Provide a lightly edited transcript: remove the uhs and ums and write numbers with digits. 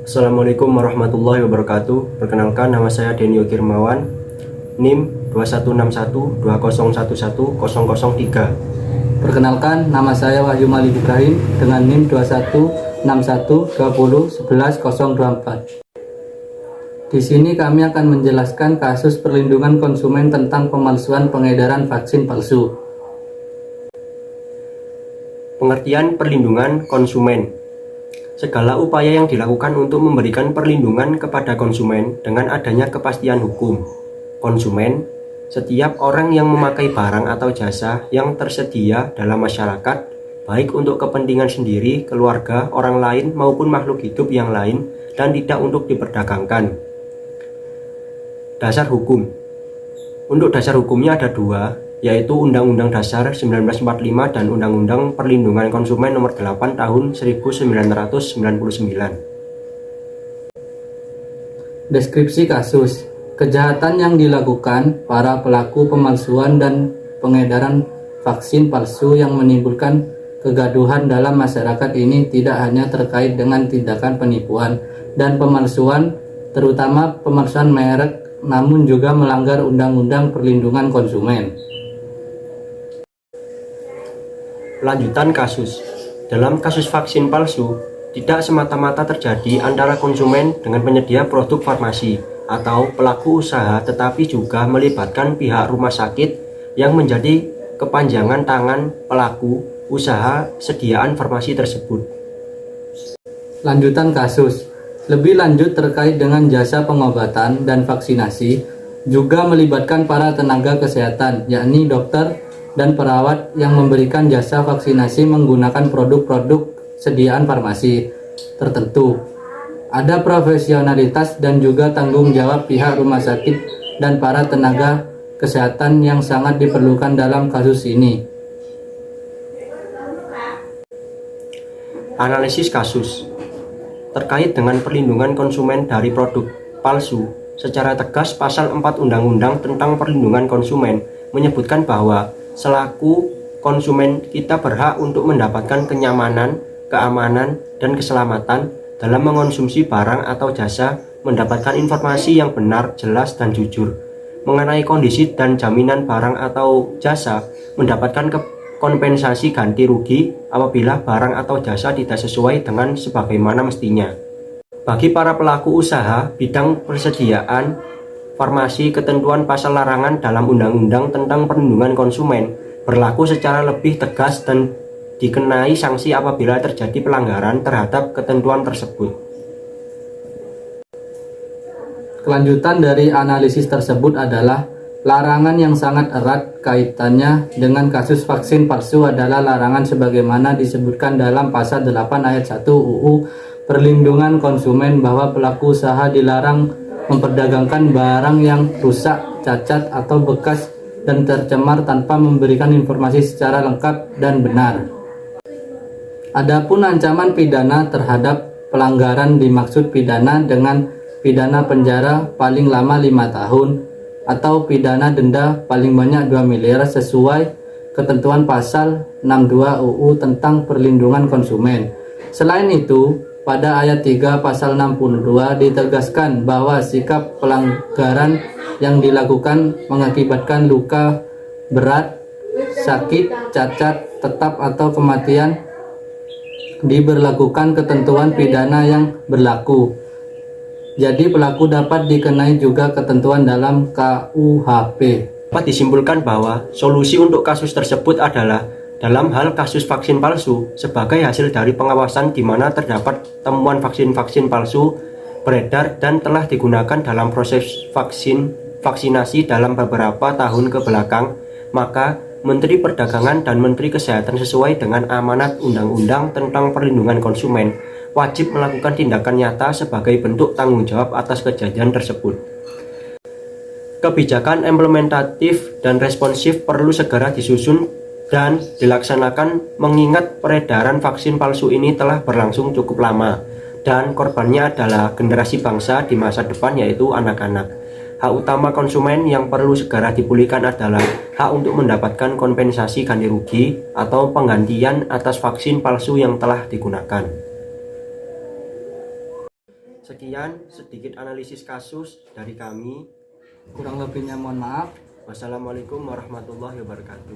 Assalamualaikum warahmatullahi wabarakatuh. Perkenalkan, nama saya Denio Kirmawan, NIM 216120110003. Perkenalkan, nama saya Wahyu Malik Ibrahim dengan NIM 216120111024. Di sini kami akan menjelaskan kasus perlindungan konsumen tentang pemalsuan pengedaran vaksin palsu. Pengertian perlindungan konsumen: segala upaya yang dilakukan untuk memberikan perlindungan kepada konsumen dengan adanya kepastian hukum. Konsumen, setiap orang yang memakai barang atau jasa yang tersedia dalam masyarakat, baik untuk kepentingan sendiri, keluarga, orang lain, maupun makhluk hidup yang lain, dan tidak untuk diperdagangkan. Dasar hukum. Untuk dasar hukumnya ada dua, yaitu Undang-Undang Dasar 1945 dan Undang-Undang Perlindungan Konsumen Nomor 8 Tahun 1999. Deskripsi kasus: kejahatan yang dilakukan para pelaku pemalsuan dan pengedaran vaksin palsu yang menimbulkan kegaduhan dalam masyarakat ini tidak hanya terkait dengan tindakan penipuan dan pemalsuan, terutama pemalsuan merek, namun juga melanggar Undang-Undang Perlindungan Konsumen. Lanjutan kasus. Dalam kasus vaksin palsu, tidak semata-mata terjadi antara konsumen dengan penyedia produk farmasi atau pelaku usaha, tetapi juga melibatkan pihak rumah sakit yang menjadi kepanjangan tangan pelaku usaha sediaan farmasi tersebut. Lanjutan kasus. Lebih lanjut terkait dengan jasa pengobatan dan vaksinasi, juga melibatkan para tenaga kesehatan, yakni dokter dan perawat yang memberikan jasa vaksinasi menggunakan produk-produk sediaan farmasi tertentu. Ada profesionalitas dan juga tanggung jawab pihak rumah sakit dan para tenaga kesehatan yang sangat diperlukan dalam kasus ini. Analisis kasus. Terkait dengan perlindungan konsumen dari produk palsu, secara tegas pasal 4 Undang-Undang tentang Perlindungan Konsumen menyebutkan bahwa selaku konsumen kita berhak untuk mendapatkan kenyamanan, keamanan, dan keselamatan dalam mengonsumsi barang atau jasa, mendapatkan informasi yang benar, jelas, dan jujur mengenai kondisi dan jaminan barang atau jasa, mendapatkan kompensasi ganti rugi apabila barang atau jasa tidak sesuai dengan sebagaimana mestinya. Bagi para pelaku usaha bidang persediaan farmasi, ketentuan pasal larangan dalam Undang-Undang tentang Perlindungan Konsumen berlaku secara lebih tegas dan dikenai sanksi apabila terjadi pelanggaran terhadap ketentuan tersebut. Kelanjutan dari analisis tersebut adalah larangan yang sangat erat kaitannya dengan kasus vaksin palsu adalah larangan sebagaimana disebutkan dalam pasal 8 ayat 1 UU Perlindungan Konsumen bahwa pelaku usaha dilarang memperdagangkan barang yang rusak, cacat, atau bekas dan tercemar tanpa memberikan informasi secara lengkap dan benar. Adapun ancaman pidana terhadap pelanggaran dimaksud pidana dengan pidana penjara paling lama 5 tahun atau pidana denda paling banyak 2 miliar sesuai ketentuan pasal 62 UU tentang Perlindungan Konsumen. Selain itu, pada ayat 3 pasal 62 ditegaskan bahwa sikap pelanggaran yang dilakukan mengakibatkan luka berat, sakit, cacat, tetap atau kematian diberlakukan ketentuan pidana yang berlaku. Jadi pelaku dapat dikenai juga ketentuan dalam KUHP. Dapat disimpulkan bahwa solusi untuk kasus tersebut adalah dalam hal kasus vaksin palsu, sebagai hasil dari pengawasan di mana terdapat temuan vaksin-vaksin palsu beredar dan telah digunakan dalam proses vaksinasi dalam beberapa tahun ke belakang, maka Menteri Perdagangan dan Menteri Kesehatan sesuai dengan amanat Undang-Undang tentang Perlindungan Konsumen wajib melakukan tindakan nyata sebagai bentuk tanggung jawab atas kejadian tersebut. Kebijakan implementatif dan responsif perlu segera disusun dan dilaksanakan mengingat peredaran vaksin palsu ini telah berlangsung cukup lama dan korbannya adalah generasi bangsa di masa depan, yaitu anak-anak. Hak utama konsumen yang perlu segera dipulihkan adalah hak untuk mendapatkan kompensasi ganti rugi atau penggantian atas vaksin palsu yang telah digunakan. Sekian sedikit analisis kasus dari kami. Kurang lebihnya mohon maaf. Wassalamualaikum warahmatullahi wabarakatuh.